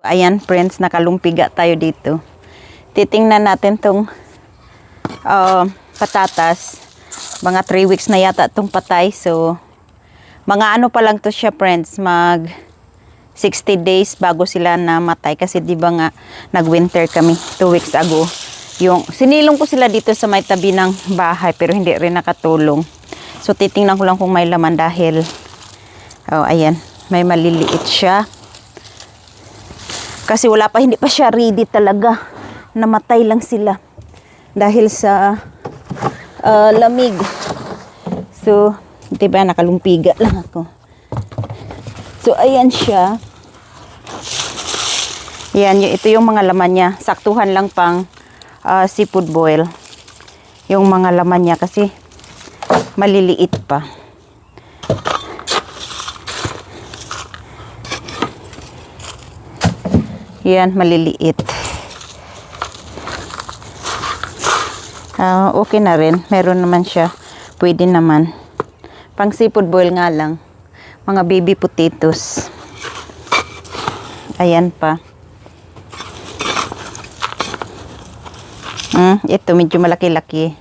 Ayan friends, nakalumpiga tayo dito. Titingnan natin tong patatas. Mga 3 weeks na yata tong patay. So, mga ano pa lang to siya friends, mag 60 days bago sila namatay. Kasi di ba nga, nag-winter kami 2 weeks ago. Yung, sinilong ko sila dito sa may tabi ng bahay pero hindi rin nakatulong. So, titingnan ko lang kung may laman dahil, ayan, may maliliit siya. Kasi wala pa, hindi pa siya ready talaga. Namatay lang sila dahil sa lamig. So, diba, nakalumpiga lang ako. So, ayan siya. Yan, ito yung mga laman niya. Saktuhan lang pang seafood boil. Yung mga laman niya kasi maliliit pa. Yan, maliliit. Okay na rin. Meron naman siya. Pwede naman. Pang seafood boil nga lang. Mga baby potatoes. Ayan pa. Ito, medyo malaki-laki.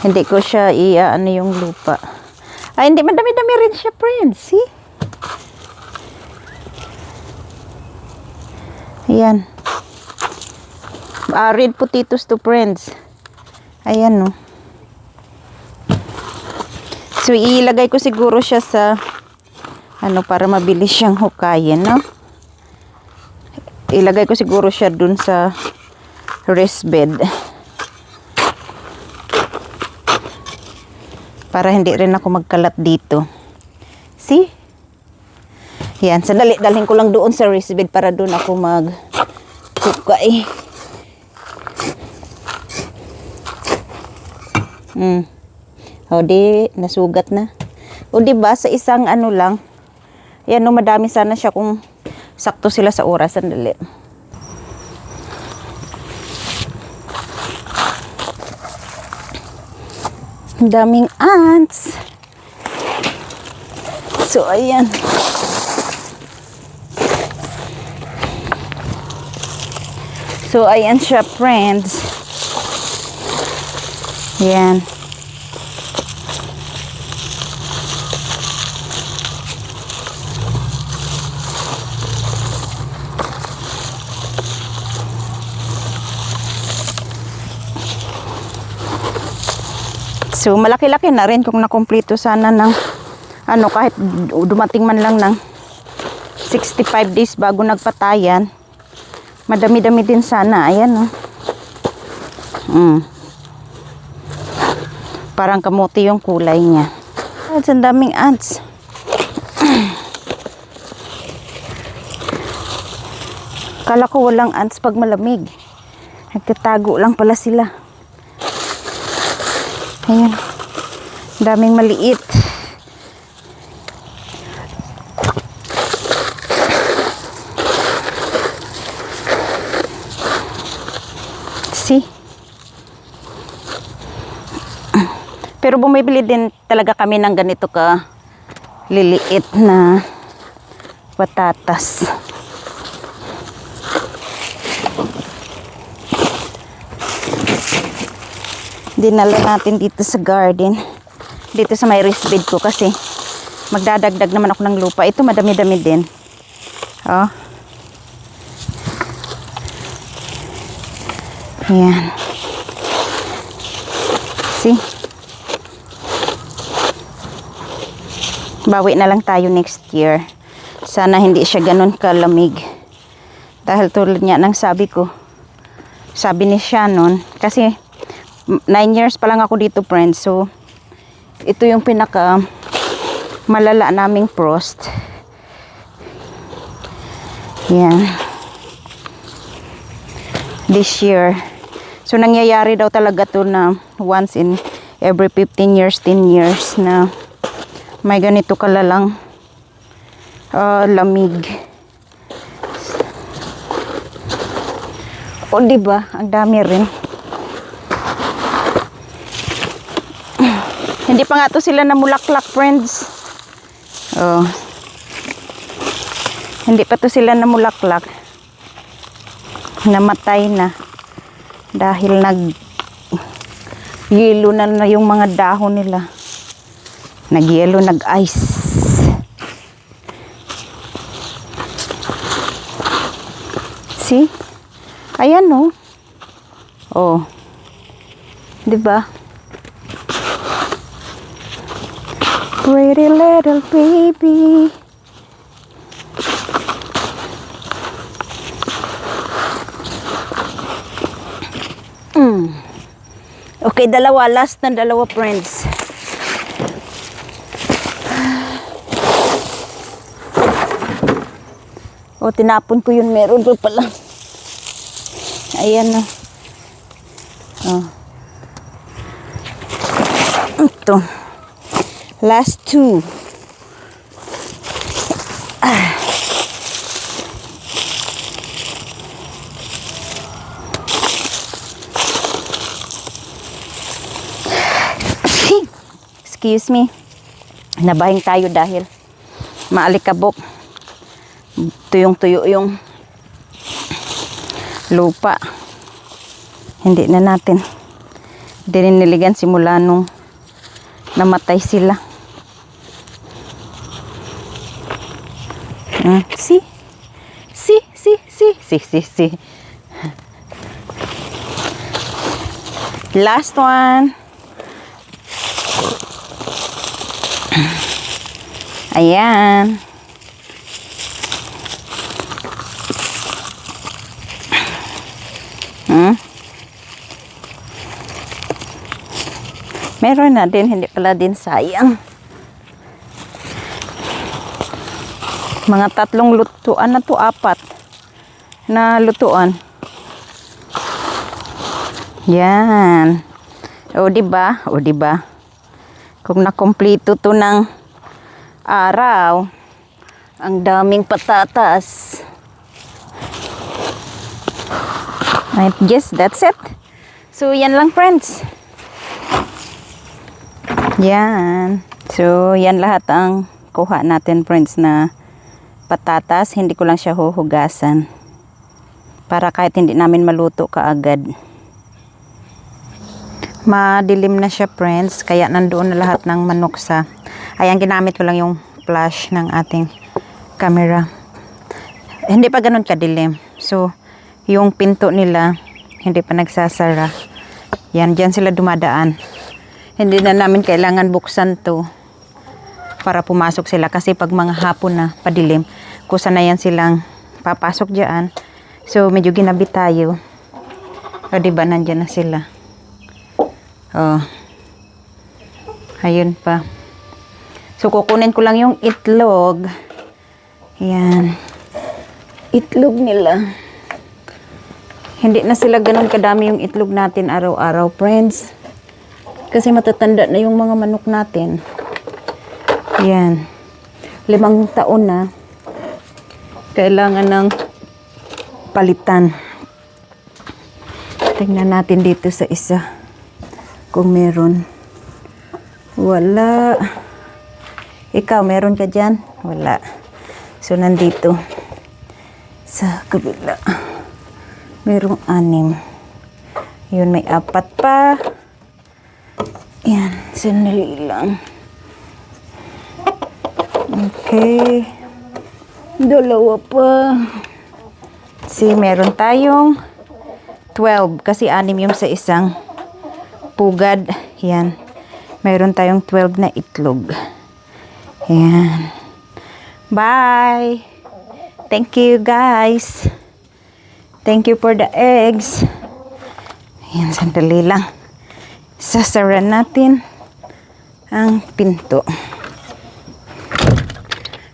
Hindi ko siya ano yung lupa. Ay, hindi. Madami-dami rin siya, friends. See? Ayan. Red potatoes to friends. Ayan, no. So, ilagay ko siguro siya sa para mabilis siyang hukayin, no? Ilagay ko siguro siya dun sa rest bed. Para hindi rin ako magkalat dito. See? Yan, sandali, dalhin ko lang doon sa rest bed para doon ako mag-hukay. O di, nasugat na. O di ba sa isang lang, yan no, madami sana siya kung sakto sila sa oras. Sandali. Daming ants. So, ayan. So, ayan siya, friends. Ayan. So, malaki-laki na rin kung nakumpleto sana ng kahit dumating man lang ng 65 days bago nagpatayan. Madami-dami din sana. Ayan, no. Parang kamuti yung kulay niya. At ang daming ants. Kala ko walang ants pag malamig. Nagtatago lang pala sila. Ayan. Daming maliit. See? Pero bumibili din talaga kami ng ganito ka liliit na patatas. Dinala natin dito sa garden. Dito sa may raised bed ko kasi magdadagdag naman ako ng lupa. Ito madami-dami din. Oh. Ayan. See? Bawi na lang tayo next year. Sana hindi siya ganun kalamig. Dahil tulad niya ng sabi ko. Sabi ni Shannon. Kasi 9 years pa lang ako dito, friends. So, ito yung pinaka malala naming frost. Yan. This year. So, nangyayari daw talaga to na once in every 15 years, 10 years na may ganito kalalang lamig. O, diba? Ang dami rin. Hindi pa nga to sila namulaklak, friends. Oh. Hindi pa to sila namulaklak. Namatay na. Dahil yelo na yung mga dahon nila. Nag-yelo, nag-ice. See? Ayan, oh. Oh. 'Di ba? Pretty little baby. Okay, dalawa. Last na dalawa, friends. O, tinapon ko yun. Meron pa pala. Ayan na. Oh. Ito. Last two. Excuse me. Nabahing tayo dahil maalikabok. Tuyong-tuyo yung lupa. Hindi na natin dininiligan simula nung namatay sila. See? See. Last one. Ayan. Meron na din, hindi pala din sayang. Mga 3 lutuan na to, 4 na lutuan. Yan. O, diba? Kung nakompleto to ng araw, ang daming patatas. I guess that's it. So, yan lang, friends. Yan. So, yan lahat ang kuha natin, friends, na patatas. Hindi ko lang siya huhugasan. Para kahit hindi namin maluto kaagad. Madilim na siya, friends. Kaya nandoon na lahat ng manok sa... Ayan, ginamit ko lang yung flash ng ating camera. Hindi pa ganun kadilim. So, yung pinto nila, hindi pa nagsasara. Yan, dyan sila dumadaan. Hindi na namin kailangan buksan to para pumasok sila. Kasi pag mga hapon na padilim, kusa na yan silang papasok dyan. So, medyo ginabi tayo. O, diba, nandyan na sila. Oh. Ayun pa. So, kukunin ko lang yung itlog. Yan. Itlog nila. Hindi na sila ganun kadami yung itlog natin araw-araw, friends. Kasi matatanda na yung mga manok natin. Yan. 5 taon na. Kailangan ng palitan. Tingnan natin dito sa isa. Kung meron. Wala. Ikaw, meron ka dyan? Wala. So, nandito. Sa kabila. Merong 6. Yun, may 4 pa. Yan. Sandali lang. Okay. 2 pa. See, meron tayong 12. Kasi 6 yung sa isang pugad. Yan. Meron tayong 12 na itlog. Yan. Bye. Thank you, guys. Thank you for the eggs. Yan, sandali lang. Sasara natin ang pinto.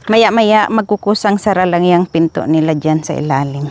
Maya-maya magkukusang sara lang yung pinto nila dyan sa ilalim.